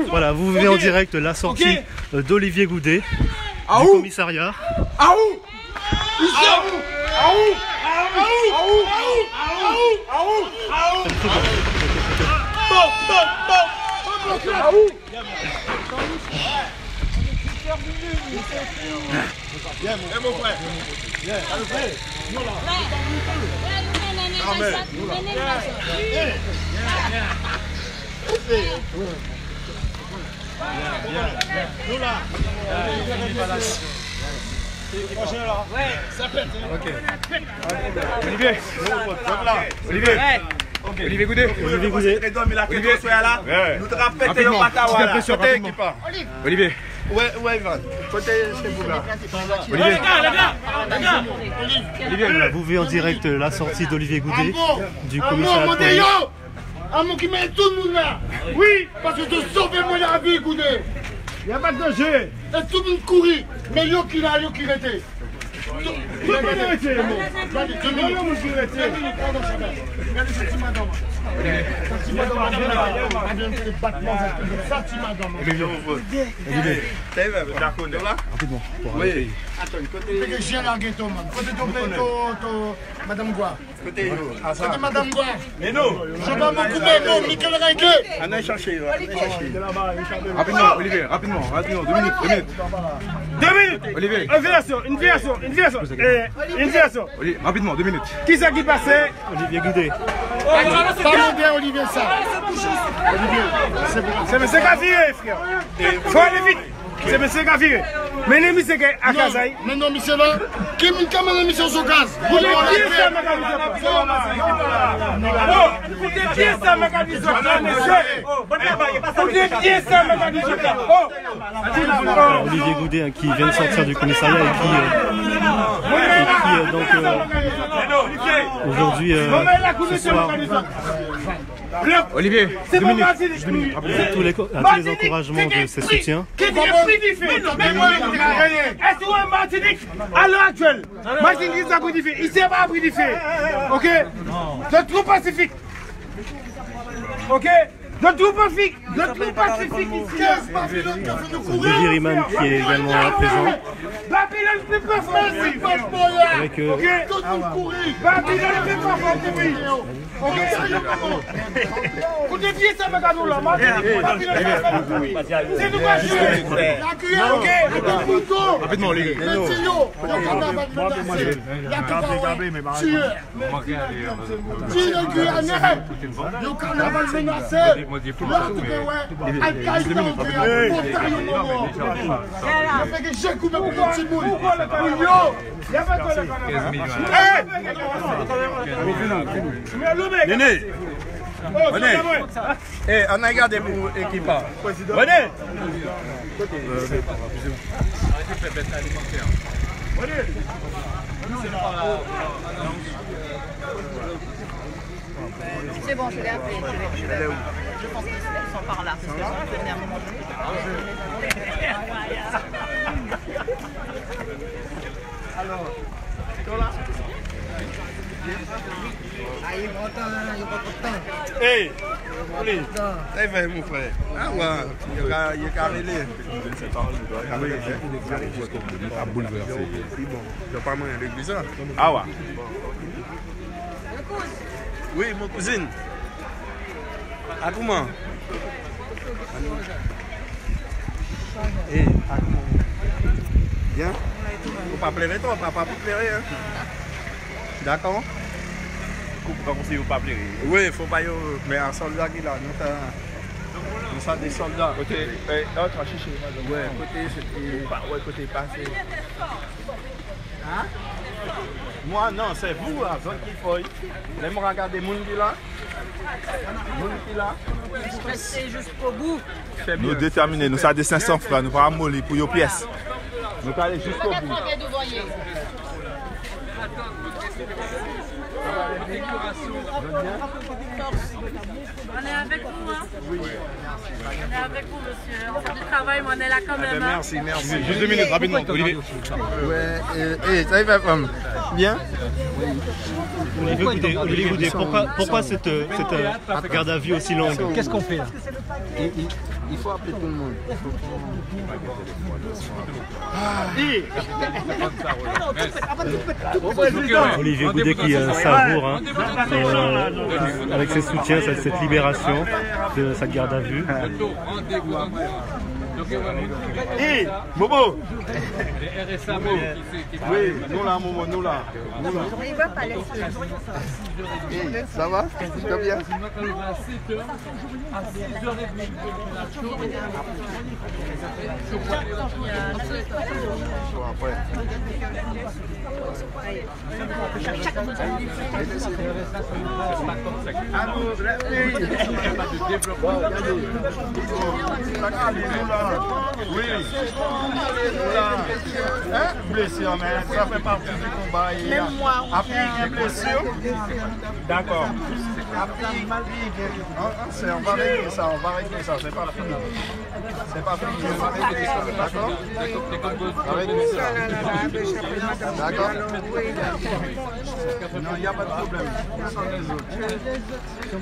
Voilà, vous venez en direct la sortie d'Olivier Goudet du commissariat. Olivier Goudet. Nous te rappelons Olivier. Ouais, Ivan. Côté Olivier, vous venez en direct la sortie d'Olivier Goudet du commissariat de police. Mon qui met tout le monde là. Oui, parce que tu sauves mon vie, Goudet. Il n'y a pas de danger. Et tout le monde courit. Mais yo qui là, yo qui était. Tout le monde était. Madame Gouin. Côté Madame Gouin. Mais non. Je vais m'en couper, non, Michael Reinke. On a cherché. Rapidement, Olivier, rapidement. 2 minutes. 2 minutes. Olivier. Une version. Rapidement, 2 minutes. Qui c'est qui passait? Olivier Goudet. Parlons bien, Olivier, ça. Olivier, c'est bon. C'est monsieur Gavire, frère. Faut aller vite. C'est monsieur Gavire. Mais les monsieur à Kazaï. Mais non, monsieur là. Qui m'a mis la mission sur gaz? Vous êtes bien ça, Olivier Goudet qui vient de sortir du commissariat et qui donc aujourd'hui ce soir Olivier, 2 minutes. tous les encouragements de ses soutiens. Est-ce que Martinique, à l'heure actuelle, Martinique a bridifé, il ne s'est pas bridifé. Ok? De trop pacifique. Ok? De tout pacifique. Olivier Riman qui est également là présent. Babylone ne peut pas faire. Avec Babylone ne peut pas faire. Ok? Vous deviez ça, Magadou là. C'est nous pas jouer. Ok? Rapidement, Olivier. Le carnaval menacé. Néné. Venez. On a gardé pour l'équipe. Venez. C'est bon, je l'ai appelé. Je pense qu'ils sont par là. Parce que je vais venir à un moment donné. Alors, Hey, ça va mon frère. Ah ouais, il y a carré. À bouleverser. Bon, il n'y a pas moyen de régler ça. Ah ouais. Oui, mon cousine. À comment? Eh, à comment? Bien? Faut pas pleurer toi, papa pour pleurer. Hein? D'accord? Pourquoi vous ne pas pleurer? Oui, il faut pas y aller. Mais un soldat qui est là, nous sommes des soldats. Côté, autre à chicher. Ouais, côté, c'était. Ouais, côté passé. Hein? Moi, non, c'est vous, la zone qui faut. Vous me regardez les gens qui là. Restez jusqu'au bout. Nous déterminés, nous sommes des 500 francs, nous allons mollir pour vos pièces. Nous allons aller jusqu'au bout. On est avec vous, hein? Oui. On est avec vous, monsieur. On fait du travail, mais on est là quand même. Merci. Juste 2 minutes, rapidement, Olivier. Ouais, ça y va, Bien. Olivier Goudet, pourquoi cette garde à vue aussi longue? Qu'est-ce qu'on fait là? Il faut appeler tout le monde. Olivier Goudet qui savoure avec ses soutiens cette libération de sa garde à vue. Hé, Bobo! Oui, nous là, Momo, nous là. Hey, ça va? Tu vas bien? Oui, blessure, mais ça fait partie du combat. Même moi, après une blessure, d'accord. On va régler ça, c'est pas fini. C'est pas fini, on va régler ça, d'accord? On va régler ça. D'accord? Non, il n'y a pas de problème. Ce sont les autres. Je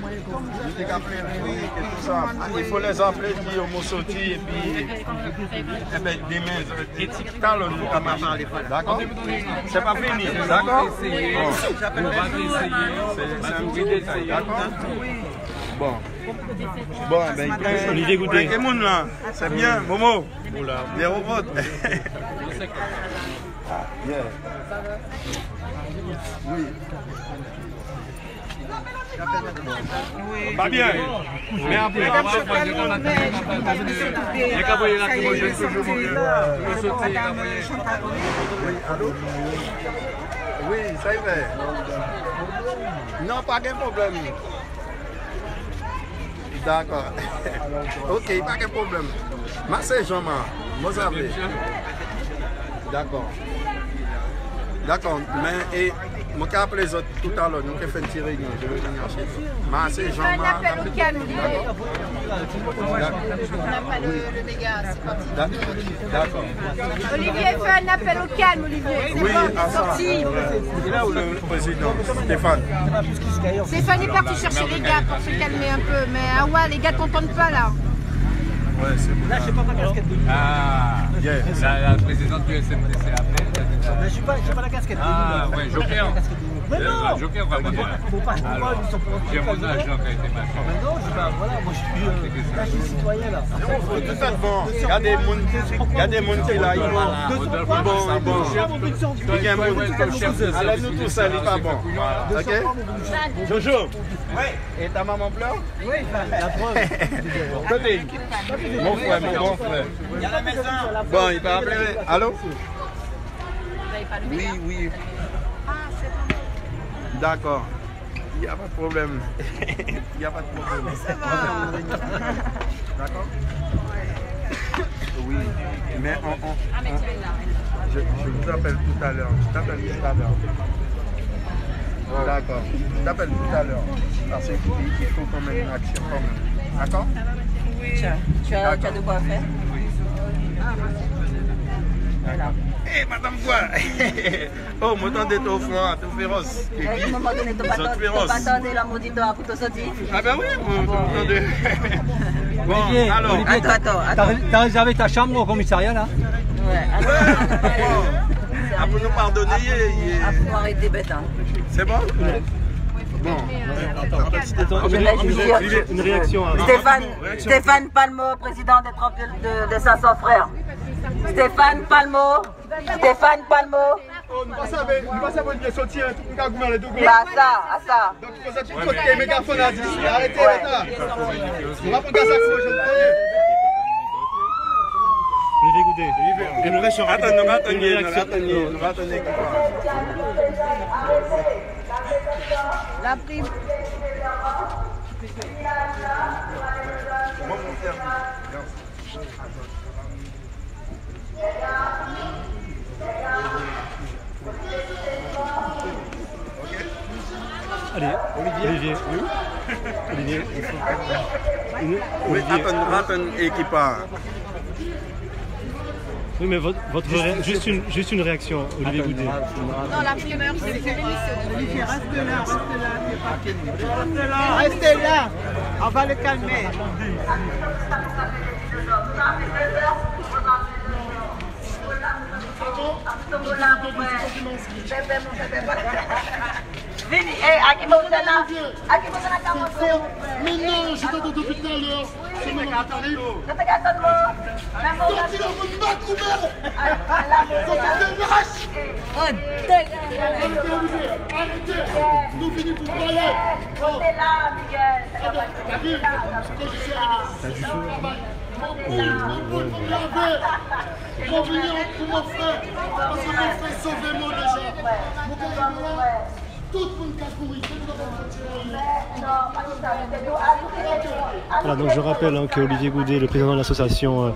dis qu'après, oui, et tout ça. Il faut les appeler, dire au mot sorti, et puis, eh bien, demain, d'accord? C'est pas fini, d'accord? C'est un petit détail, d'accord? Bon. Bon, ben, Olivier Goudet. C'est bien, Momo. Les robots. Oui. Pas bien. Mais après, oui, ça y est. Non, pas de problème. D'accord. Ok, pas de problème. Moi, c'est Jean-Marc. Vous savez. D'accord. D'accord, mais et je vais appeler les autres tout à l'heure, nous avons fait une petite réunion, je vais venir chez vous. C'est Jean-Marc. Un appel au calme, Olivier. On n'a pas le dégât, c'est parti. D'accord. Olivier fait un appel au calme, Olivier. C'est Oui, bon, sorti. Il est là où le président, Stéphane? Stéphane est parti chercher les gars pour se calmer un peu, mais ouais, les gars ne t'entendent pas là. Ouais, c'est bon. Là, je sais pas ma casquette. Ah, la présidente du SMDC a appelé. Mais je suis pas la casquette. Ah, ouais, Joker. Mais non, Joker va venir. faut pas. J'ai mon agent qui a été machin. Mais non, voilà, moi je suis citoyen là. Tout ça bon. Il y a des gens qui sont là, ils vont. Bon. Alors nous tous, ça n'est pas bon. Ok? Jojo. Oui. Et ta maman pleure? Oui, la preuve. Côté. Mon frère, mon grand frère. Il y a la maison. Bon, il va appeler. Allô? Oui, oui. D'accord. Il n'y a pas de problème. Il n'y a pas de problème. D'accord? Oui. Mais je vous appelle tout à l'heure. Je t'appelle tout à l'heure. D'accord. Je t'appelle tout à l'heure. Parce qu'il faut qu'on mette une action quand même. D'accord? Oui. Tu as de quoi faire? D'accord. Hé, madame quoi? Oh, moi t'en au front, tout féroce. À un moment donné, tu vas pas attendre la maudite pour te sortir. Ah ben oui, vous m'entendez. Bon, Olivier, alors. Olivier, t'as réservé ta chambre au commissariat là? Ouais, Ah, pour nous pardonner, à pouvoir arrêter bête. c'est bon? Bon. Une réaction à... Stéphane Palmo, président des 500 frères. Stéphane Palmo. On va savoir de sortir, tout le monde les deux gars. À ça. Donc, il faut sortir de côté, mégaphone à 10. Arrêtez là. On va prendre ça, je vais Olivier Goudet. une réaction. Attendez. La prime. Allez, Olivier. Oui, attends, équipage. Oui, mais juste une réaction, Olivier Goudet. Non, la primeur, c'est Olivier, reste là. Restez là. On va le calmer. Mais non, je t'entends depuis tout à l'heure. C'est mon attendez. Sorti dans votre bac ouvert. Sorti de lâche. Arrêtez. Nous finissons pour parler. T'es là, Miguel. T'as vu? Quand je suis arrivé, pour venir pour mon frère, parce que mon frère sauvé moi déjà. Mon frère, tout le monde qui a couru, Voilà, donc je rappelle que Olivier Goudet, le président de l'association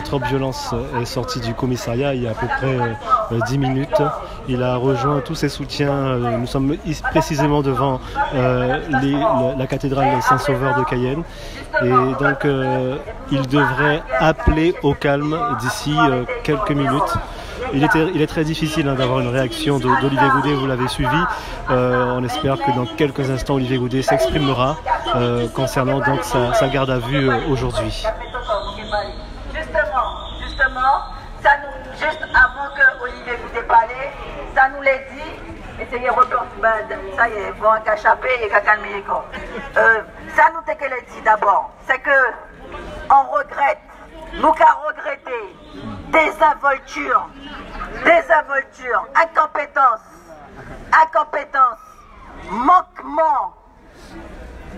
Trop Violence, est sorti du commissariat il y a à peu près 10 minutes. Il a rejoint tous ses soutiens. Nous sommes précisément devant la cathédrale Saint-Sauveur de Cayenne. Et donc il devrait appeler au calme d'ici quelques minutes. Il est très difficile d'avoir une réaction d'Olivier Goudet, vous l'avez suivi. On espère que dans quelques instants, Olivier Goudet s'exprimera concernant donc sa garde à vue aujourd'hui. Justement, juste avant que Olivier Goudet parle, ça nous l'a dit, et c'est record, ça y est, bon, qu'à chaper et qu'à calmer. Ça nous dit qu'elle dit d'abord, c'est que on regrette, nous qu'à regretter, désinvolture, incompétence, manquement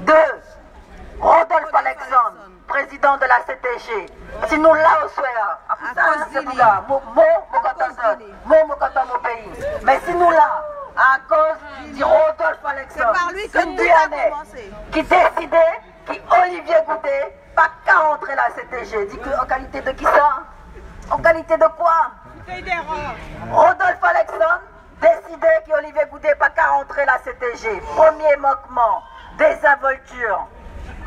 de Rodolphe Alexandre, président de la CTG. Si nous là au soir, c'est pour là, mon pays. Mais si nous là, à cause de Rodolphe Alexandre, c'est par lui que tout a commencé. Qui décidait, qui Olivier Goudet, pas qu'à rentrer la CTG. Dit que en qualité de qui ça? En qualité de quoi? Rodolphe Alexandre décidait qu'Olivier Goudet pas qu'à rentrer la CTG. Premier manquement, désinvolture.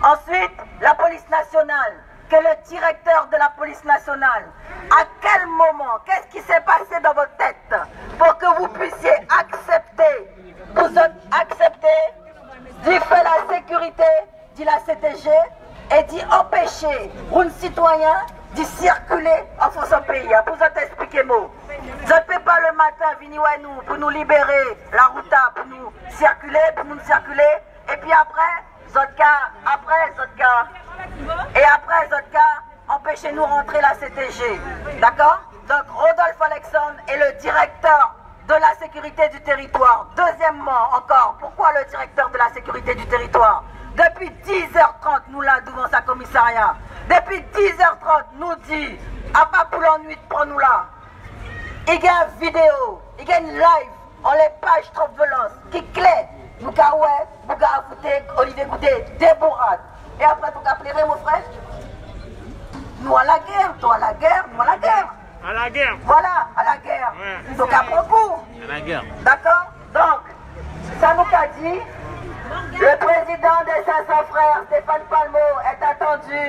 Ensuite, la police nationale, que le directeur de la police nationale, à quel moment, qu'est-ce qui s'est passé dans votre tête pour que vous puissiez accepter, d'y faire la sécurité, dit la CTG, et d'y empêcher un citoyen d'y circuler en France au pays. Pour vous expliquer, moi. Je ne peux pas le matin venir nous pour nous libérer la route, pour nous circuler, et puis après, empêchez-nous rentrer la CTG. D'accord? Donc Rodolphe Alexandre est le directeur de la sécurité du territoire. Deuxièmement, encore, pourquoi le directeur de la sécurité du territoire? Depuis 10h30, nous là devant sa commissariat. Depuis 10h30, nous dit, à pas pour l'ennui de prendre nous là. Il y a une vidéo, il y a une live, on les pages trop violence, qui clé. Nous avons foutu Olivier Goudet, débourrade. Et après, tu as pleuré, mon frère? Nous à la guerre, toi à la guerre, nous à la guerre. À la guerre. Voilà, à la guerre. Ouais. Donc à propos. À la guerre. D'accord? Donc, ça nous a dit, le président des 500 frères, Stéphane Palmo, est attendu.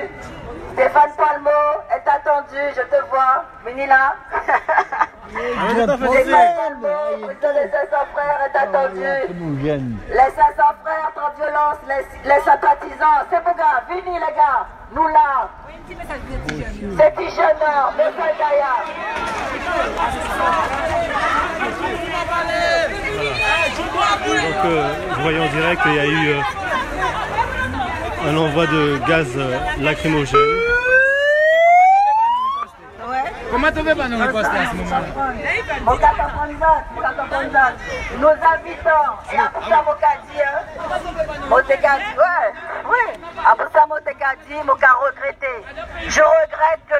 Stéphane Palmo est attendu, je te vois. Minila. Stéphane Palmo, président des 500 frères, est attendu. Les 500 frères, trop violence, les sympathisants. C'est pour gars, venez les gars, nous là. C'est Tichoneur, le Gaïa. Donc vous voyez en direct, il y a eu un envoi de gaz lacrymogène. Comment tu veux pas nous riposter à ce moment-là? Nous invitons, et après ça, après ça, regretté. Je regrette que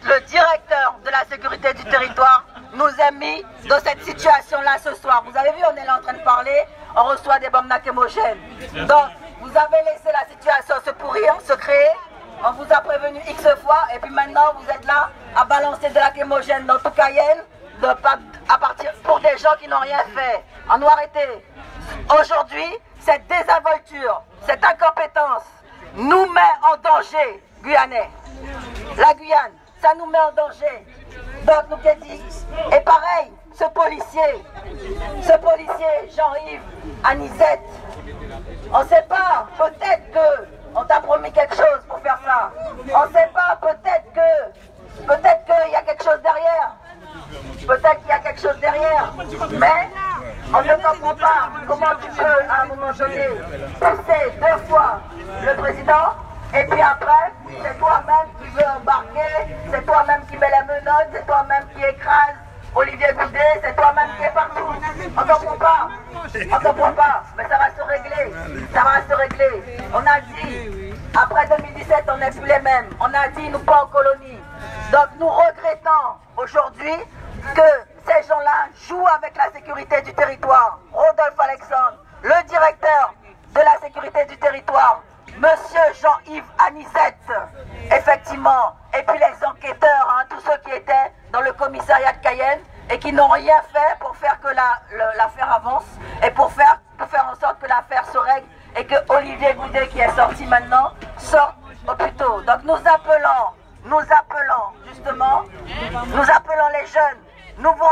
le directeur de la sécurité du territoire nous a mis dans cette situation-là ce soir. Vous avez vu, on est là en train de parler, on reçoit des bombes lacrymogènes. Donc, vous avez laissé la situation se pourrir, se créer. On vous a prévenu X fois et puis maintenant vous êtes là à balancer de lacrymogène dans tout Cayenne à partir pour des gens qui n'ont rien fait. On nous arrêter. Aujourd'hui, cette désinvolture, cette incompétence nous met en danger, Guyanais. La Guyane, ça nous met en danger. Donc nous t'ai dit, et pareil, ce policier Jean-Yves Anisette, on ne sait pas, peut-être que on t'a promis quelque chose pour faire ça. On ne sait pas, peut-être qu'il y a quelque chose derrière. Peut-être qu'il y a quelque chose derrière. Mais on ne comprend pas comment tu peux, à un moment donné, pousser 2 fois le président, et puis après, c'est toi-même qui veux embarquer, c'est toi-même qui met les menottes, c'est toi-même qui écrase Olivier Goudet, c'est toi-même qui est partout. On ne comprend pas. On ne comprend pas. Mais ça va se régler. Ça va se régler. On a dit, après 2017, on n'est plus les mêmes. On a dit, nous pas en colonie. Donc nous regrettons aujourd'hui que ces gens-là jouent avec la sécurité du territoire. Rodolphe Alexandre, le directeur de la sécurité du territoire, Monsieur Jean-Yves Anisette, effectivement, et puis les enquêteurs, hein, tous ceux qui étaient dans le commissariat de Cayenne et qui n'ont rien fait pour faire que l'affaire avance et pour faire en sorte que l'affaire se règle et que Olivier Goudet, qui est sorti maintenant, sorte au plus tôt. Donc nous appelons justement, nous appelons les jeunes, nous vous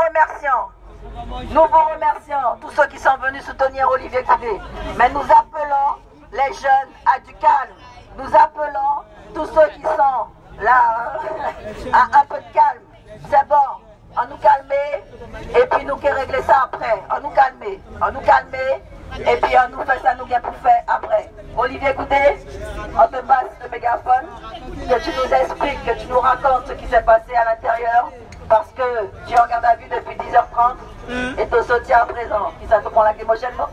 remercions, tous ceux qui sont venus soutenir Olivier Goudet, mais nous appelons les jeunes à du calme. Nous appelons tous ceux qui sont là à un peu de calme. C'est bon, on nous calmer et puis nous qui régler ça après. On nous calmer et puis on nous fait ça, nous bien pour faire après. Olivier Goudet, on te passe le mégaphone, que tu nous expliques, que tu nous racontes ce qui s'est passé à l'intérieur. Parce que tu es en garde à vue depuis 10h30 et te soutien à présent. Qui ça te prend la lacrymogène, non?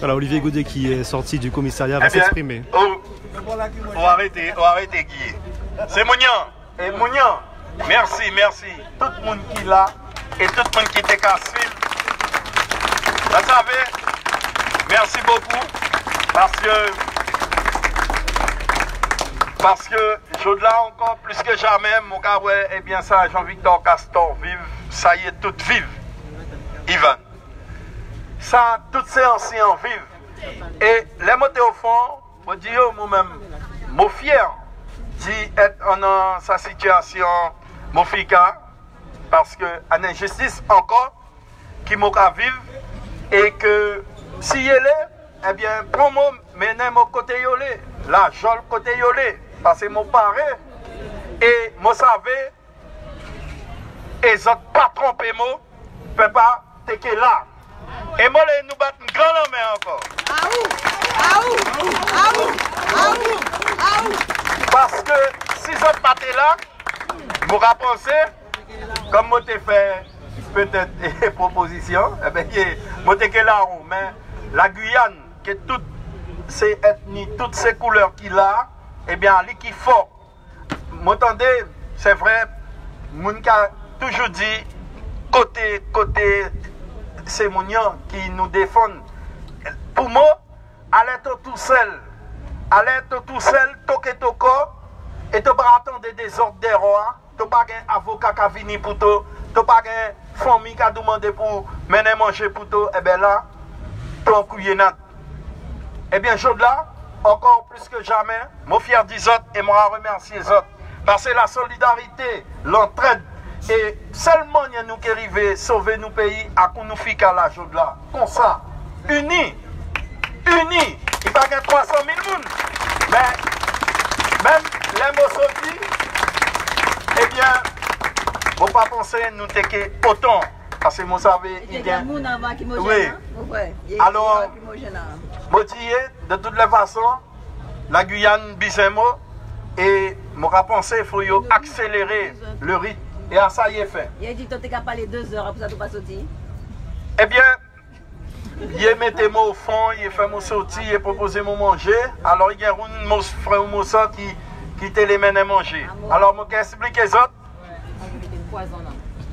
Voilà, Olivier Goudet qui est sorti du commissariat va s'exprimer. On arrêter Guy. C'est Mounian. Et Mounian, merci. Tout le monde qui est là et tout le monde qui était cassé. Vous savez, merci beaucoup parce que je là encore plus que jamais, mon gars, ouais, eh bien ça, Jean-Victor Castor vive, ça y est, tout vive, Ivan. Ça, toutes ces anciens vivent. Et les mots au fond, je dis moi-même, je suis fier d'être dans sa situation, mon fils, parce que une injustice encore qui m'a vivre et que si elle est, eh bien, pour moi, mener mon côté yolé, là, je le côté yolé. Parce que mon parent et moi savais et les autres pas tromper moi peut pas t'es là et moi nous battre une grande main encore parce que si les autres pas là vous pensé comme moi t'ai fait peut-être des propositions eh bien moi t'es là mais la Guyane qui est toutes ces ethnies toutes ces couleurs qu'il a. Eh bien, lui qui est fort. M'entendez, c'est vrai, moun qui a toujours dit, côté, c'est moun qui nous défendent. Pour moi, allez tout seul, toquer ton corps, et tu pas attendre des ordres des rois, tu pas un avocat qui a venu pour toi, tu pas une famille qui a demandé pour mener manger pour toi, eh bien là, tu es en couillenade. Eh bien, je là, encore plus que jamais, je suis fier des autres et je remercie les autres. Parce que la solidarité, l'entraide, et seulement nous qui arrivons à sauver nos pays, à nous faire là, là. Comme ça, unis, il n'y a pas 300 000 personnes. Mais même les mots sortis, eh bien, il ne faut pas penser nous t'es autant. Parce que vous savez, il y a des gens. Oui. Alors, de toutes les façons, la Guyane Bissemo et je pense qu'il faut accélérer le rythme et à ça il est fait. Il a dit que tu as parlé 2 heures après ça tu pas sorti. Eh bien, il mettait moi au fond, il fait mon sortir, il proposé mon manger. Alors il y a un frère ou qui te les mène à manger. Alors je vais expliquer les autres.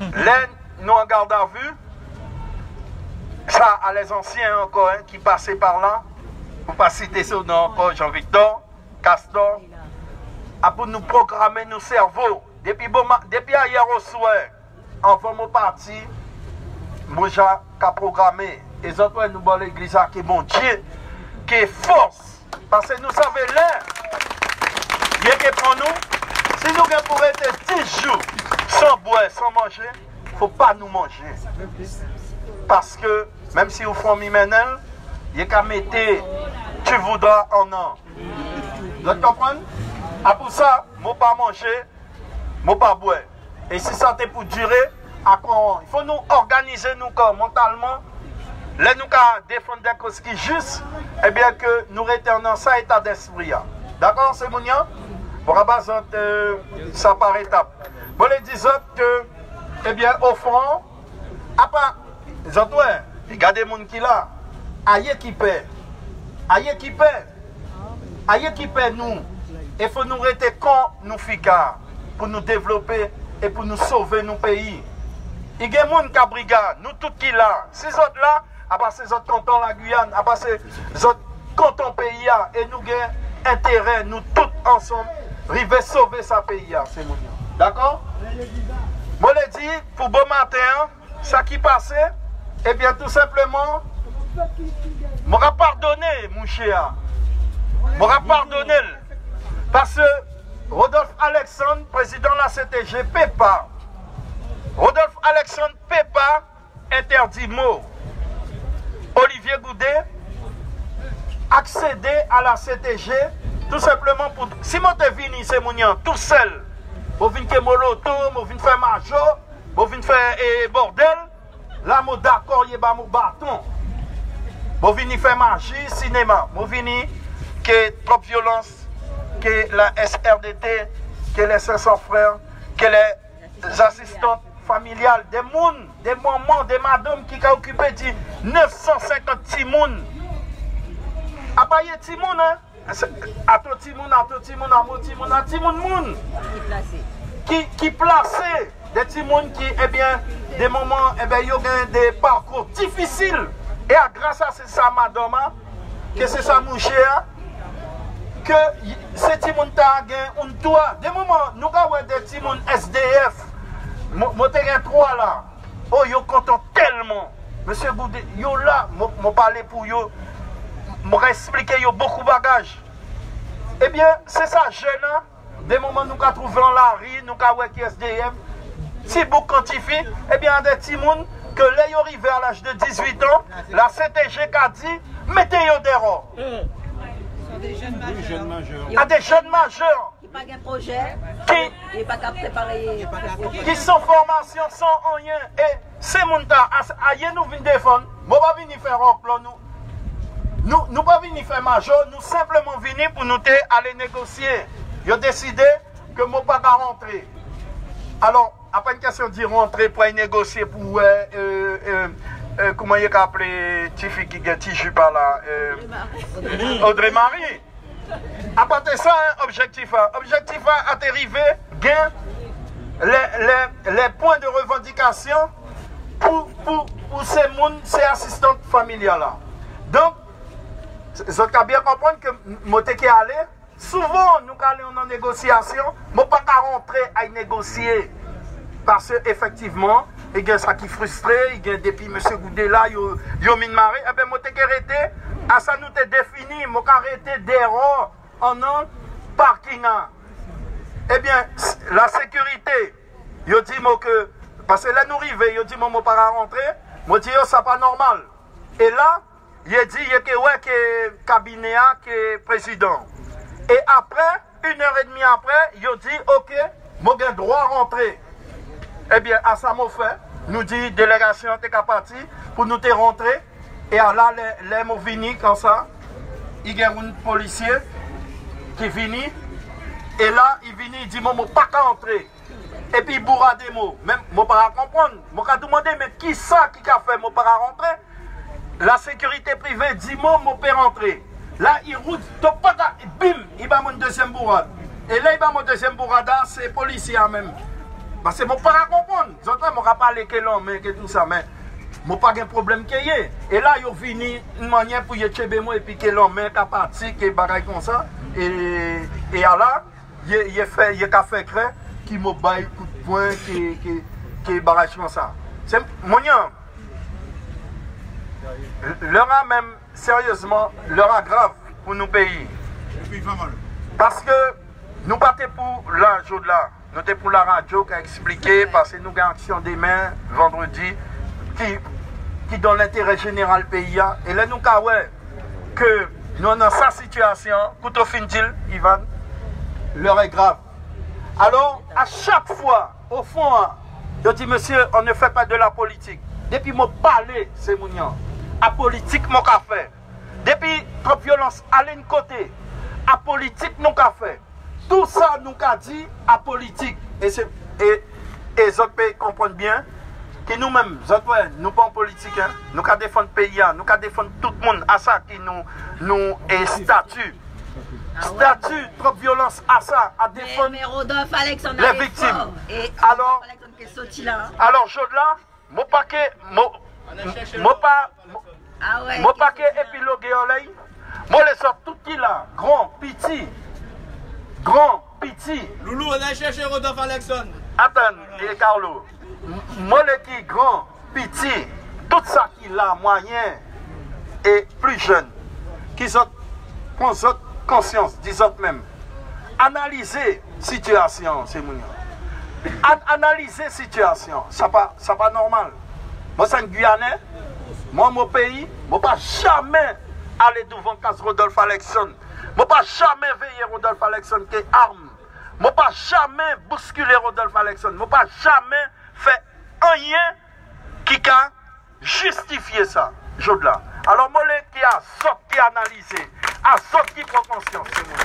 Là, nous en garde à vue. Ça, à les anciens encore qui passaient par là, pour ne pas citer ce nom encore, Jean-Victor, Castor, pour nous programmer nos cerveaux. Depuis hier au soir, en forme parti, moi j'ai programmé. Et les autres, nous avons l'église qui est bon Dieu, qui est force. Parce que nous savons l'air. Dieu qui prend nous, Si nous pour être 10 jours sans boire, sans manger, il ne faut pas nous manger. Parce que même si vous faites mimenel, il y a qu'à mettre tu voudras en an. Vous comprenez? Après ça, je ne pas manger, je ne pas boire. Et si ça est pour durer, il faut nous organiser nous comme mentalement. Là, nous défendre des causes qui juste, eh bien que nous restons dans ça état d'esprit. D'accord, c'est mon lien? Bon, ça par étape. Bon, les disons que, eh bien, au fond, après, les autres, regardez les gens qui là, aïe qui paie. Aïe qui paie. Aïe qui paie nous. Il faut nous rester quand nous ficard pour nous développer et pour nous sauver nos pays. Il y a des gens qui brigade, nous tous qui là. Ces autres là, après ces autres cantons la Guyane, après ces autres cantons pays, et nous avons intérêt, nous tous ensemble, arriver sauver ce pays. C'est mon nom. D'accord? Moi, je dis, pour bon matin, ça qui passait, eh bien, tout simplement, je vais pardonner, mon cher. Je vais pardonner. Parce que Rodolphe Alexandre, président de la CTG, ne peut pas. Rodolphe Alexandre ne peut pas interdire mot. Olivier Goudet accéder à la CTG tout simplement pour. Si moi te vini, c'est mon tout seul. Vous venez faire moloto, vous venez faire major, vous venez faire bordel. Là, je suis d'accord, il y a mon bâton. Vous venez faire magie, cinéma. Vous venez que trop violence, que la SRDT, que les 500 frères, que les assistantes familiales, des mouns, des mamans, des madames qui ont occupé 950 timoun. Après, il y a timoun, hein? À tout timoun, à tout timoun, à tout timoun, à timoun moun. Qui placé des timoun qui, eh bien, des moments, eh bien, ils ont des parcours difficiles. Et grâce à ça, madame, que c'est ça, mon cher, que ces timoun ta un toit. Des moments, nous avons des timoun SDF. Moi, j'ai 3 là. Oh, yo content tellement. Monsieur Goudet, yo là, moi parler pour yo, moi expliquer yo beaucoup de bagages. Eh bien, c'est ça, jeune, hein? Des moments nous avons trouvé dans la rue, nous avons qui SDF. Si vous quantifiez, eh bien, des petits monde que les arrivés à l'âge de 18 ans, la CTG a dit, mettez-yo dehors. Des jeunes majeurs. Il y a des jeunes majeurs. Pas un projet, qui sont formation sans rien. Et c'est mon temps, ailleurs nous venons défendre, nous ne pas venir faire un plan, nous pas venir faire major, nous simplement venir pour nous aller négocier. Ils ont décidé que nous ne pas rentrer. Alors, après une question de rentrer pour négocier pour comment il a appelé Tifi qui est Tifu par là, Audrey Marie. À part de ça, objectif A. Objectif A a arrivé, gain les points de revendication pour ces assistantes familiales là. Donc, vous avez bien comprendre que moi qui allé, souvent nous allons en négociation, mais pas qu'à rentrer à négocier. Parce qu'effectivement, il y a ça qui est frustré, il y a depuis M. Goudet là, il y a mis marée, et bien moi qui arrêté, à ça nous t'ai défini, moi qui arrêté d'erreur en un parking. Eh bien, la sécurité, il dit que, parce que là nous arrivons, il dit moi pas rentrer, moi dit ça pas normal. Et là, il dit que cabinet qui est président. Et après, 1h30 après, il dit ok, moi j'ai droit à rentrer. Eh bien, à ça m'a fait, nous dit délégation t'es parti pour nous te rentrer. Et là, les mots venus comme ça, il y a un policier qui vient. Et là, il vient, il dit moi pas qu'à entrer. Et puis il bourra des mots. Même moi pas comprendre. Moi pas demander mais qui ça qui a fait moi pas rentrer. La sécurité privée dit moi pas rentrer. Là, il roule, bim, il va mon deuxième bourrade. Et là, il va mon deuxième bourrade, c'est policier même. Parce que je ne peux pas comprendre. Je ne peux pas parler que l'homme, que tout ça, mais je n'ai pas de problème qu'il y ait. Et là, il est venu une manière pour y tuer moi et puis que l'homme est parti, que bagaille comme ça. Et là, il a fait craindre qu'il m'a baillé coup de poing, qui bagaille comme ça. C'est mon lien. L'heure a même, sérieusement, l'heure a grave pour nos pays. Parce que nous partons pour la jour là. Nous sommes pour la radio qui a expliqué, parce que nous avons action demain, vendredi, qui dans l'intérêt général pays. Et là, nous avons que nous dans sa situation, quand on finit, Ivan, l'heure est grave. Alors, à chaque fois, au fond, je dis, monsieur, on ne fait pas de la politique. Depuis que je parle, c'est mon nom. À politique, mon café. Depuis trop violence, aller de côté. À politique, nous avons fait. Tout ça, nous avons dit à politique. Et les autres pays comprennent bien que nous-mêmes, nous pas en politique. Hein. Nous avons défendre le pays, nous avons défendre tout le monde à ça qui nous est statut. Statut, trop violence à ça, à défendre les victimes. Alors, je là, mon paquet, mon paquet épilogué en l'air, moi les sort tout qui là, grand, petit. Loulou, on a cherché Rodolphe Alexandre. Attends, Carlo. Moi les qui grand, petit, tout ça qui là, moyen et plus jeune, qui prend conscience, disons même, analyser situation, c'est mon analyser situation, ça pas normal. Moi, c'est un Guyanais, moi, mon pays, moi, pas jamais aller devant casse Rodolphe Alexandre. Moi, pas jamais veiller Rodolphe Alexandre qui est arme. Moi, pas jamais bousculer Rodolphe Alexandre. Moi, pas jamais faire rien qui a justifié ça, là. Alors, moi, qui a sorti analysé, a sorti pour conscience, c'est moi.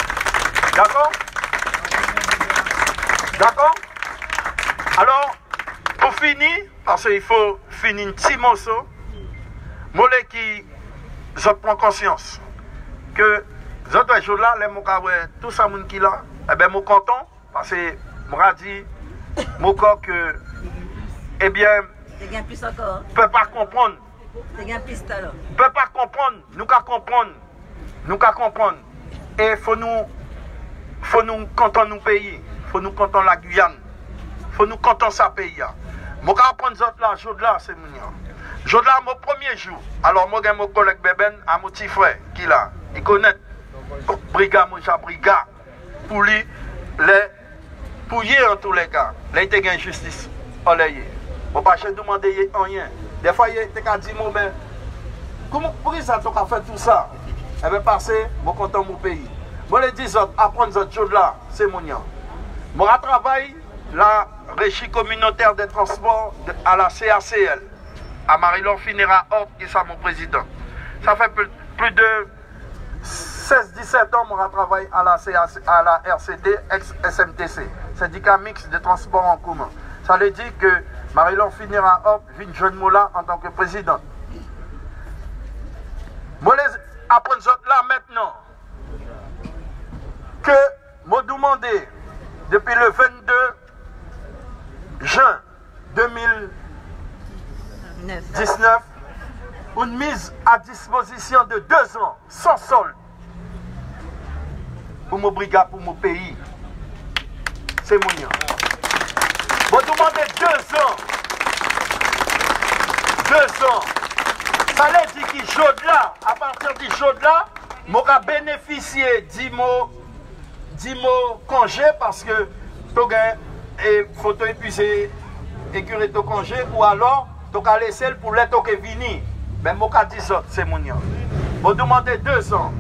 D'accord? D'accord? Alors, pour finir, parce qu'il faut finir un petit morceau, moi, qui je prends conscience que les autres jours là, tout ça qui là, eh bien, je suis content parce que je dis, que, eh bien, je ne peux pas comprendre. Je ne peux pas comprendre, nous qu'à comprendre. Et il faut nous compter nos pays, il faut nous compter la Guyane, il faut nous compter sa pays. Je vais apprendre les autres là, jour là, c'est mon jour là, mon premier jour. Alors, moi, j'ai mon collègue Beben, à mon petit frère, qui là, il connaît, brigade, mon brigade, pour lui, pour y en tous les cas, là, il y a une justice, on l'a eu. Je ne peux pas demander rien. Des fois, il y a dit, ben, comment pour ça tu as fait tout ça? Eh bien, parce que je suis content de mon pays. Moi, je dis, apprendre cette chose-là, c'est mon nom. Je travaille la régie communautaire des transports à la CACL, à Marie-Laure Finera Hort, qui est mon président. Ça fait plus de 16-17 ans que je travaille à la RCD, ex-SMTC, syndicat mixte de transport en commun. Ça veut dire que Marie-Laure Finera Hort vient jeune Moula en tant que président. Moi, les apprendre là maintenant, que m'a demandé depuis le 22 juin 2019 une mise à disposition de 2 ans sans solde pour mon brigade, pour mon pays. C'est mon nom. M'a demandé 2 ans. 2 ans. Ça veut dire que jour là, à partir du jour là, je vais bénéficier 10 mots congé parce que il faut épuiser écurer ton congé ou alors tu as laissé pour les qui venir. Mais je vais dire c'est mon nom. Je vais demander 2 ans.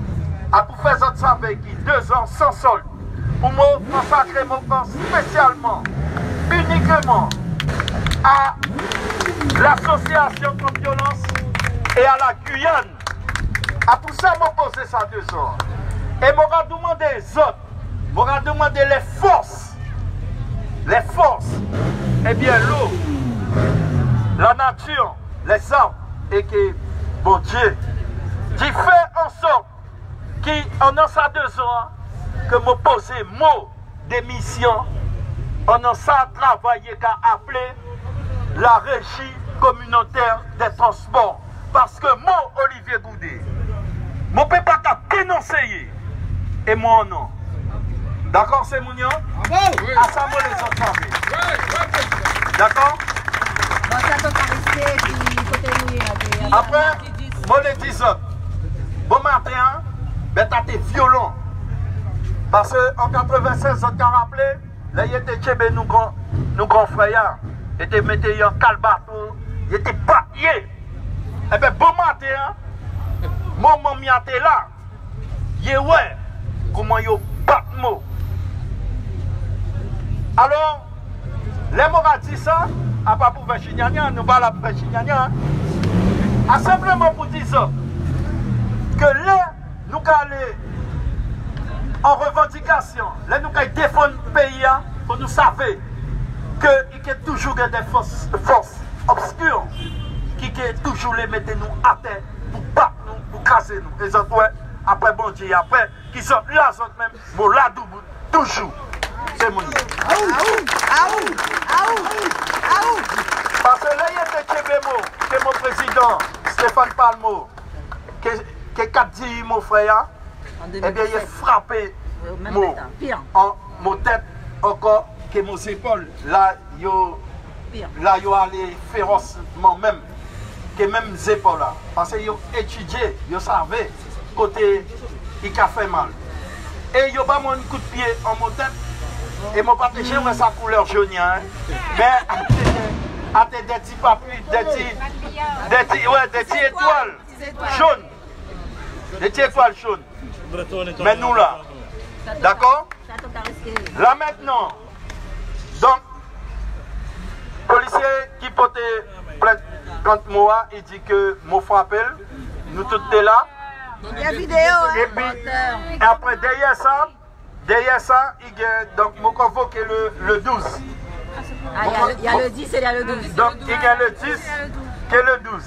À pour faire ça avec 2 ans sans solde. Pour me consacrer mon temps spécialement, uniquement à l'association contre violence et à la Guyane. À pour ça, je vais poser ça 2 ans. Et je vais demander les autres, je vais demander les forces, eh bien l'eau, la nature, les arbres, et que, bon Dieu, qui fait en sorte qu'en a ça 2 ans, que me poser mot d'émission, on a ça travailler qu'à appeler la régie communautaire des transports. Parce que moi, Olivier Goudet, je ne peux pas dénoncer. Et moi, non. D'accord, c'est mon nom? À ça, moi, les autres familles. D'accord? Après, moi, les 10 autres. Bon matin, ben, t'as été violent. Parce qu'en 96, on a rappelé, là, il était tchébé, nous grands frères, il était metté en calbato, il était batillé. Et bien, bon matin, moment m'y était là, il ouais, comment il bat mot. Alors, les mots a dit ça, à pas pour faire chignagnan, nous parlons pour faire chignagnan, à simplement pour dire ça, que là, nous allons en revendication, là nous allons défendre le pays, pour nous savoir qu'il y a toujours des forces obscures qui toujours les mettre nous à terre pour battre nous, pour casser nous. Les autres, après bon Dieu, après, qui sont là, autres même, bon là, toujours. C'est mon nom. Parce que là, il y a des Kébémo, que mon président, Stéphane Palmo, qui a dit mon frère, eh bien, il a frappé mon tête encore que mon épaule. Là, il a allé férocement même, que même les épaules là. Parce qu'il a étudié, il savait, côté, il a fait mal. Et il a pas mon coup de pied en mon tête. Et mon papa, j'aimerais sa couleur jaune, hein. Mais à des petits papiers, des petits étoiles jaunes. Des petites étoiles jaunes. Mais nous là. D'accord? Là maintenant. Donc, policier qui portait plainte contre moi, il dit que moi frappé, nous tous étaient là. Il y a vidéo, et puis, après, derrière ça, il y a donc mon convoqué le 12. Ah, il y a le 10 et il y a le 12. Donc il y a le 10 et le 12.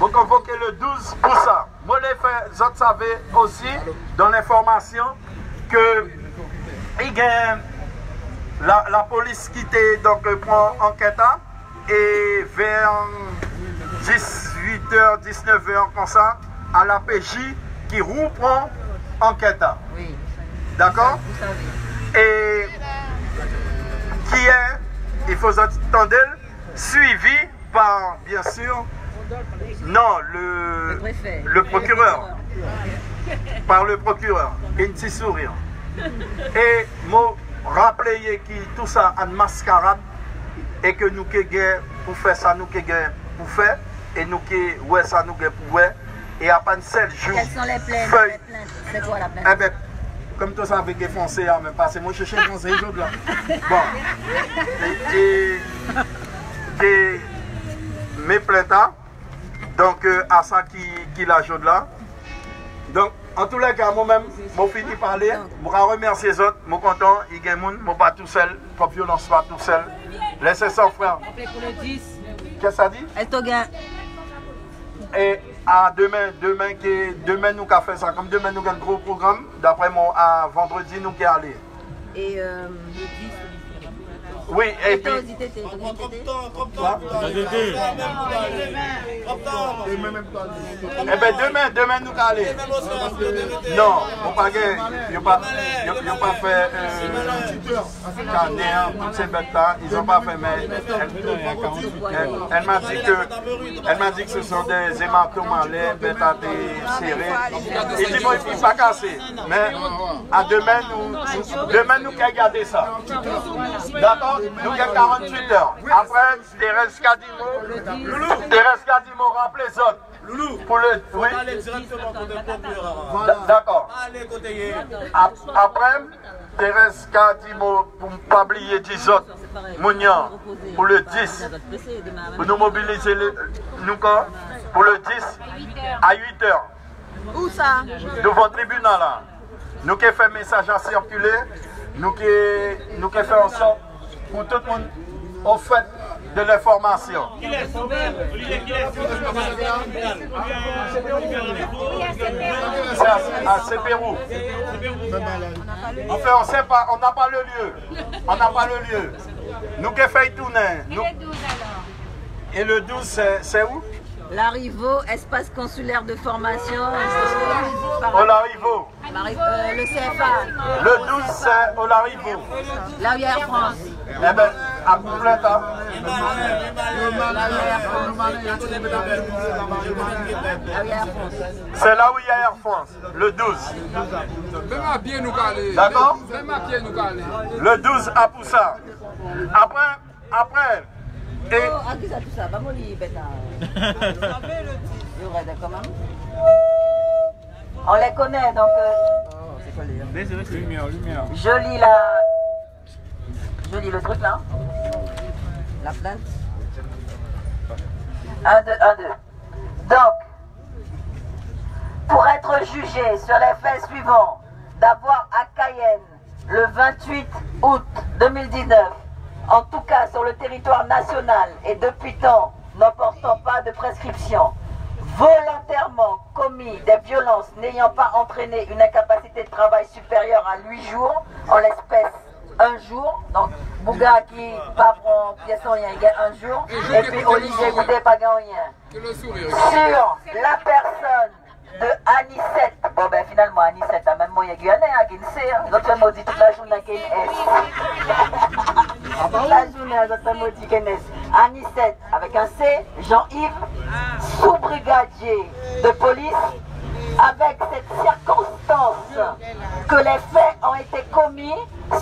Mon convoqué le 12 pour ça. Moi, les autres savaient aussi dans l'information que il y a la police qui était donc prend enquête et vers 18h, 19h comme ça, à la PJ qui reprend enquête. Oui. D'accord? Et qui est, il faut attendre, suivi par, bien sûr, non, le procureur. Par le procureur. Et un petit sourire. Et moi, rappeler que tout ça en mascarade et que nous qui pour faire ça, nous qui pour faire, et nous qui ouais ça, nous qui pour ouais. Et à peine 7 jours. Quelles sont les plaintes? C'est quoi la plainte? Eh bien, comme tout ça avec les Français, même pas, c'est moi je cherche Français les jours là. Bon. Et mes plaintes, donc à ça qui la joue là. Donc, en tous les cas, moi-même, je fini de parler, je remercie les autres, je suis content, il y a des gens, je ne suis pas tout seul, comme violence pas tout seul. Laissez ça, frère. Pour le 10. Qu'est-ce que ça dit? Est-ce que et à demain nous avons fait ça. Comme demain nous avons un gros programme, d'après moi, à vendredi nous allons aller. Et le 10. Oui, et puis. Eh bien, demain nous allons aller. Non, on pas fait Canet, toutes ces bêtes-là, ils n'ont pas fait, mais elle m'a dit que ce sont des hématomes en l'air, bêtes à serrées. Il dit, bon, il ne pas casser. Mais à demain, nous allons garder ça. D'accord? Nous avons 48 heures. Après, Thérèse Kadimo rappelle les autres. Loulou, pour le, oui. On va aller directement côté procureur. D'accord. Allez côté. Après, Thérèse Kadimo, pour ne pas oublier 10 autres, Mounian, pour le 10, pour nous mobiliser nous pour le 10 à 8 heures. Où ça? Devant le tribunal là. Nous qui faisons message à circuler, nous qui faisons en sorte pour tout le monde au fait de l'information. C'est à Cépérou. Enfin, on sait pas, on n'a pas le lieu. On n'a pas le lieu. Nous qui faisons tourner. Et le 12, c'est où? L'Arivo, espace consulaire de formation. Au Larivo. Le CFA. Le 12, c'est au Larivo. Là où il y a Air France. Eh bien, à Completa. C'est là où il y a Air France, le 12. Même à pied nous caler. D'accord? Même à pied nous caler. Le 12 à Poussa. Après. Et... Oh, à qui ça tout ça? Bah, moi, il bête. On les connaît, donc... c'est quoi les... Lumière. Je lis le truc, là. La plainte. 1, 2, 1, 2. Donc, pour être jugé sur les faits suivants, d'avoir à Cayenne, le 28 août 2019, en tout cas sur le territoire national et depuis temps, n'emportant pas de prescription, volontairement commis des violences n'ayant pas entraîné une incapacité de travail supérieure à 8 jours, en l'espèce 1 jour, donc Bouga qui pas prend pièce en rien, il gagne 1 jour, et puis Olivier Goudet pas gagne rien. Sur la personne de Anicette, bon ben finalement Anicette a même moyen guyanais, à Guinée, notre maudit toute la journée à Guinée. La journée, notre maudit Guinée. Anicette avec un C, Jean-Yves, sous-brigadier de police, avec cette circonstance que les faits ont été commis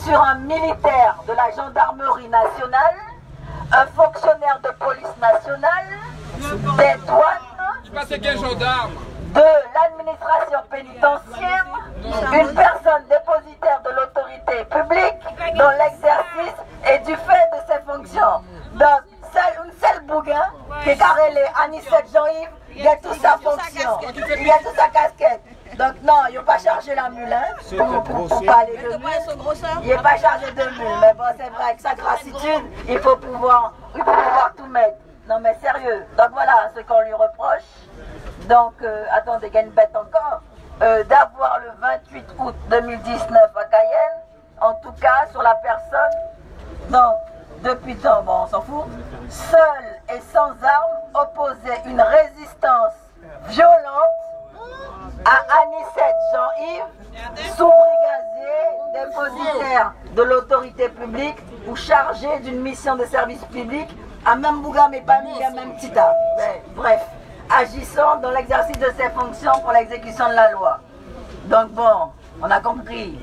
sur un militaire de la gendarmerie nationale, un fonctionnaire de police nationale, des douanes, de l'administration pénitentiaire, une personne dépositaire de l'autorité publique dans l'exercice et du fait de ses fonctions. Donc, une seule bougain qui est carré Anicette Jean-Yves, il a toute sa fonction, il a toute sa casquette. Donc non, il n'a pas chargé la mule, hein, pour parler de mule. Il n'est pas chargé de mule, mais bon, c'est vrai, avec sa grassitude, il faut pouvoir tout mettre. Non mais sérieux, donc voilà ce qu'on lui reproche. Donc, attendez, il y a une bête encore. D'avoir le 28 août 2019 à Cayenne, en tout cas sur la personne, donc depuis temps, bon on s'en fout, seul et sans armes, opposer une résistance violente à Anicette Jean-Yves, sous-brigadier, dépositaire de l'autorité publique ou chargé d'une mission de service public à même Bouga mais pas mis à même Tita. Bref, agissant dans l'exercice de ses fonctions pour l'exécution de la loi. Donc bon, on a compris,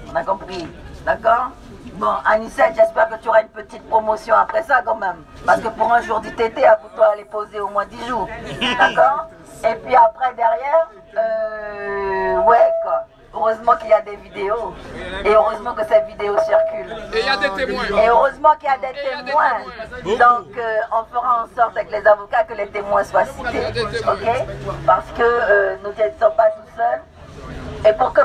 d'accord? Bon, Anicette, j'espère que tu auras une petite promotion après ça quand même. Parce que pour un jour d'ITT, à pour toi aller poser au moins 10 jours. D'accord? Et puis après, derrière, ouais quoi. Heureusement qu'il y a des vidéos. Et heureusement que ces vidéos circulent. Et il y a des témoins. Et heureusement qu'il y a des témoins. Donc, on fera en sorte avec les avocats que les témoins soient cités. Ok? Parce que nous ne sommes pas tout seuls. Et pour que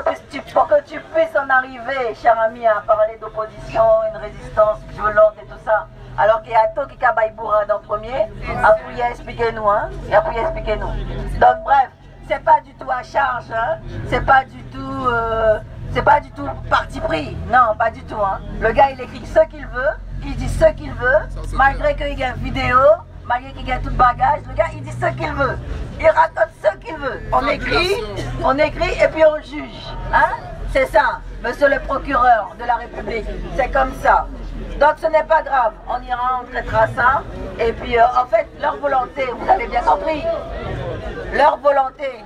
tu puisses en arriver, cher ami, à parler d'opposition, une résistance violente et tout ça, alors qu'il y a Toki Kabaïboura en premier, après expliquez-nous, hein, et après expliquez-nous. Donc bref, c'est pas du tout à charge, hein, c'est pas du tout parti pris, non, pas du tout, hein. Le gars il écrit ce qu'il veut, il dit ce qu'il veut, malgré qu'il y a une vidéo, malgré qu'il y a tout le bagage, le gars il dit ce qu'il veut. Il raconte ce qu'il veut. On écrit et puis on juge. Hein? C'est ça, monsieur le procureur de la République. C'est comme ça. Donc ce n'est pas grave. On ira, on traitera ça. Et puis en fait, leur volonté, vous avez bien compris. Leur volonté,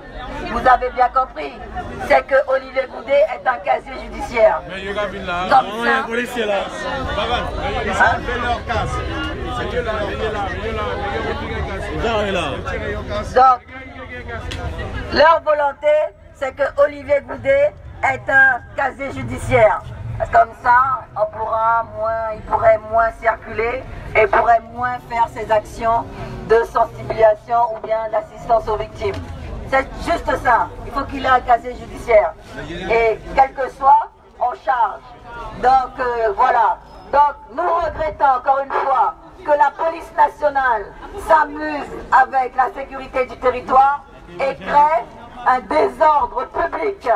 vous avez bien compris, c'est que Olivier Goudet est un casier judiciaire. Comme ça. Donc, leur volonté, c'est que Olivier Goudet est un casier judiciaire. Comme ça, il pourrait moins circuler et pourrait moins faire ses actions de sensibilisation ou bien d'assistance aux victimes. C'est juste ça. Il faut qu'il ait un casier judiciaire. Et quel que soit, on charge. Donc voilà. Donc nous regrettons encore une fois que la police nationale s'amuse avec la sécurité du territoire et crée un désordre public.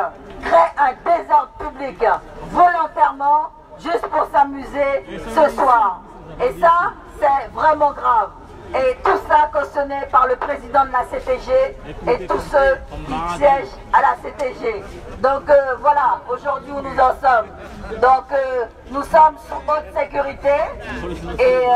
Volontairement, juste pour s'amuser ce soir. Et ça, c'est vraiment grave. Et tout ça cautionné par le président de la CTG et tous ceux qui siègent à la CTG. Donc voilà, aujourd'hui où nous en sommes. Donc nous sommes sous haute sécurité et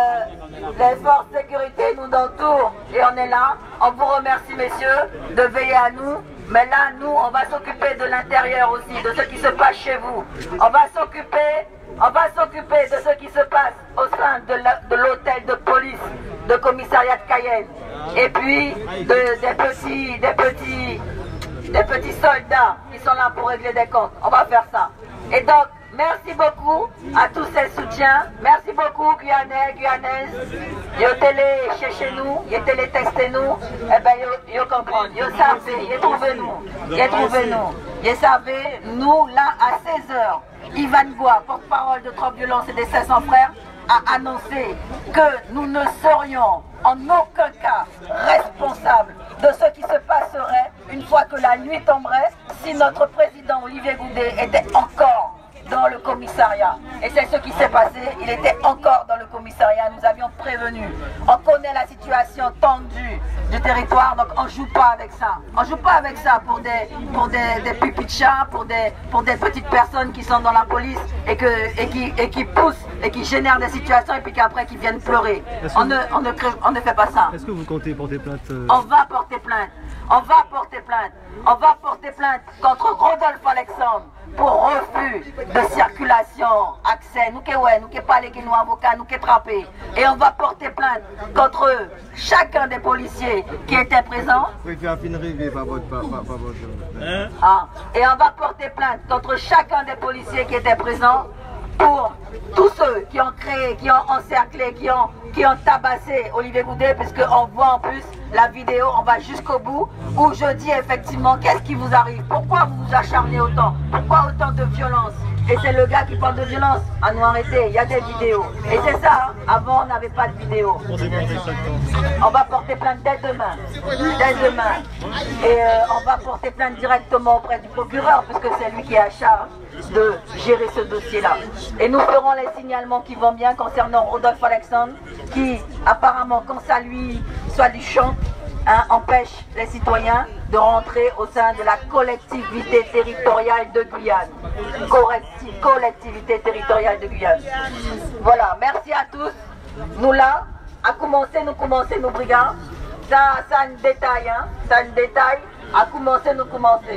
les forces de sécurité nous entourent et on est là. On vous remercie messieurs de veiller à nous. Mais là, nous, on va s'occuper de l'intérieur aussi, de ce qui se passe chez vous. On va s'occuper de ce qui se passe au sein de l'hôtel de police, de commissariat de Cayenne. Et puis, des petits soldats qui sont là pour régler des comptes. On va faire ça. Et donc, merci beaucoup à tous ces soutiens. Merci beaucoup, Guyanais, Guyanaises. Ils télé chez nous, ils télétexté nous. Eh bien, ils comprennent. Ils savent, ils trouvent nous. Ils trouvent nous. Ils savent, nous, là, à 16h, Ivan Goua, porte-parole de Trop Violence et des 500 frères, a annoncé que nous ne serions en aucun cas responsables de ce qui se passerait une fois que la nuit tomberait si notre président Olivier Goudet était encore dans le commissariat. Et c'est ce qui s'est passé, il était encore dans le commissariat, nous avions prévenu. On connaît la situation tendue du territoire, donc on ne joue pas avec ça. On ne joue pas avec ça pour des pupilles de chat, pour des petites personnes qui sont dans la police et qui poussent et qui génèrent des situations et puis qu'après qui viennent pleurer. On ne fait pas ça. Est-ce que vous comptez porter plainte On va porter plainte. On va porter plainte. On va porter plainte contre Rodolphe Alexandre pour refus de circulation, accès. Nous qui parlons, qui nous avocats, nous qui trappés. Et on va porter plainte contre chacun des policiers qui étaient présents. Et on va porter plainte contre chacun des policiers qui étaient présents pour tous ceux qui ont créé, qui ont encerclé, qui ont tabassé Olivier Goudet, puisqu'on voit en plus la vidéo, on va jusqu'au bout, où je dis effectivement, qu'est-ce qui vous arrive? Pourquoi vous vous acharnez autant? Pourquoi autant de violence? Et c'est le gars qui parle de violence, à nous arrêter, il y a des vidéos. Et c'est ça, avant on n'avait pas de vidéo. On va porter plainte dès demain. Dès demain. Et on va porter plainte directement auprès du procureur, puisque c'est lui qui est à charge de gérer ce dossier-là. Et nous ferons les signalements qui vont bien concernant Rodolphe Alexandre, qui apparemment, quand ça lui soit du champ, empêche les citoyens de rentrer au sein de la collectivité territoriale de Guyane. Collectivité territoriale de Guyane. Voilà, merci à tous. Nous là, à commencer, nous brigands. Ça un détail, hein. Ça un détail. À commencer,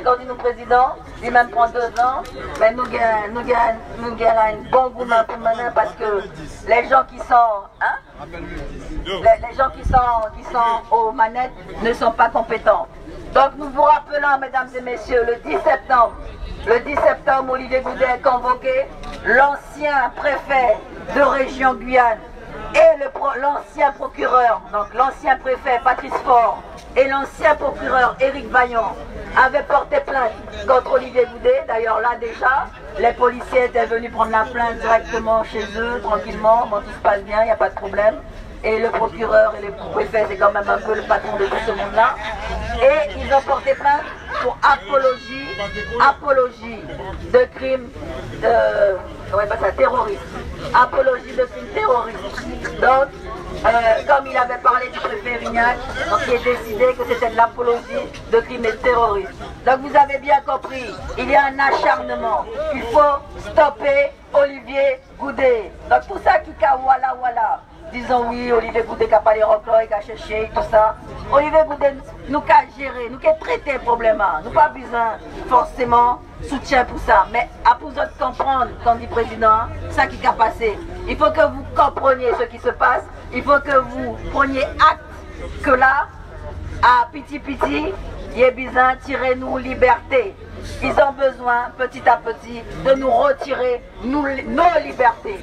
Quand dit nous président, lui-même prend 2 ans, mais nous gagnons un bon goût pour maintenant parce que les gens qui sont, les gens qui sont aux manettes ne sont pas compétents. Donc nous vous rappelons, mesdames et messieurs, le 10 septembre, Olivier Goudet est convoqué, l'ancien préfet de région Guyane et l'ancien procureur, donc l'ancien préfet Patrice Faure, et l'ancien procureur Éric Vaillant avaient porté plainte contre Olivier Goudet. D'ailleurs là déjà, les policiers étaient venus prendre la plainte directement chez eux, tranquillement, bon, tout se passe bien, il n'y a pas de problème. Et le procureur et le préfet, c'est quand même un peu le patron de tout ce monde-là. Et ils ont porté plainte pour apologie de crime terroriste. Apologie de crime terroriste. Donc, comme il avait parlé du préfet Rignac, donc il est décidé que c'était de l'apologie de crime terroriste. Donc vous avez bien compris, il y a un acharnement. Il faut stopper Olivier Goudet. Donc tout ça qui ka voilà. Disons oui, Olivier Goudet qui a pas les reclois, qui a cherché, tout ça. Olivier Goudet nous a géré, nous a traité le problème. Nous pas besoin forcément soutien pour ça. Mais à vous autres comprendre, comme dit le président, ça qui a passé. Il faut que vous compreniez ce qui se passe. Il faut que vous preniez acte que là, à Piti, il est besoin de tirer nous liberté. Ils ont besoin, petit à petit, de nous retirer nos libertés.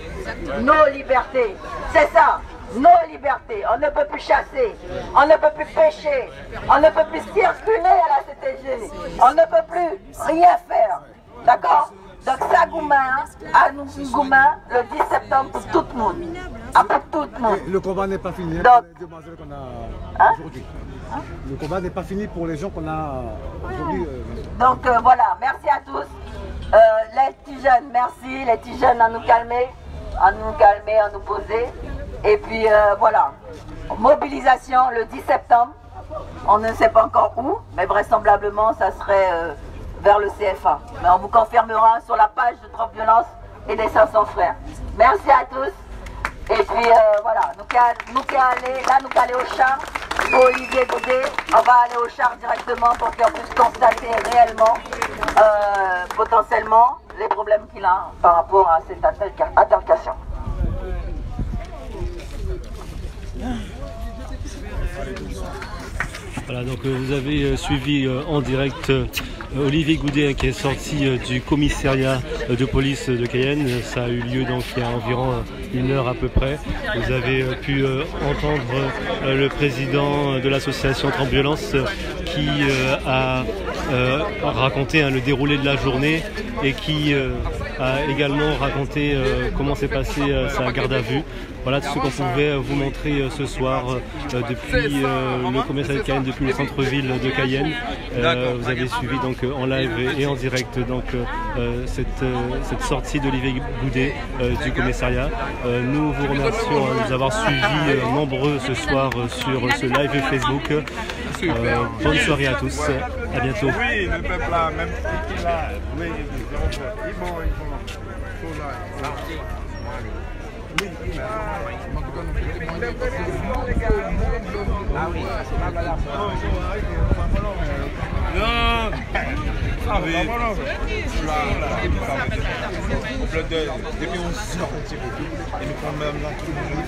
Nos libertés. C'est ça, nos libertés. On ne peut plus chasser, on ne peut plus pêcher, on ne peut plus circuler à la CTG, on ne peut plus rien faire. D'accord? Donc ça, Goumin, à nous, Goumin, le 10 septembre pour tout le monde. Pour tout le monde. Le combat n'est pas fini, donc, les demoiselles qu'on a aujourd'hui. Le combat n'est pas fini pour les gens qu'on a aujourd'hui. Donc voilà, merci à tous. Les petits jeunes, merci. Les petits jeunes à nous calmer, à nous poser. Et puis voilà, mobilisation le 10 septembre. On ne sait pas encore où, mais vraisemblablement ça serait vers le CFA. Mais on vous confirmera sur la page de Trop Violence et des 500 frères. Merci à tous. Et puis voilà, nous allons aller au char pour Olivier Goudet. On va aller au char directement pour qu'on puisse constater réellement, potentiellement, les problèmes qu'il a par rapport à cette altercation. Voilà, donc vous avez suivi en direct Olivier Goudet qui est sorti du commissariat de police de Cayenne. Ça a eu lieu donc il y a environ 1 heure à peu près. Vous avez pu entendre le président de l'association Trop Violence qui a raconté le déroulé de la journée et qui a également raconté comment s'est passée sa garde à vue. Voilà tout ce qu'on pouvait vous montrer ce soir depuis le commissariat de Cayenne, depuis le centre-ville de Cayenne. Vous avez suivi donc en live et en direct donc cette sortie d'Olivier Goudet du commissariat. Nous vous remercions de nous avoir suivis nombreux ce soir sur ce live Facebook. Bonne soirée à tous, à bientôt. Oui, le peuple là, même qui est là, oui, depuis 11 heures, et nous prenons même là tout le monde.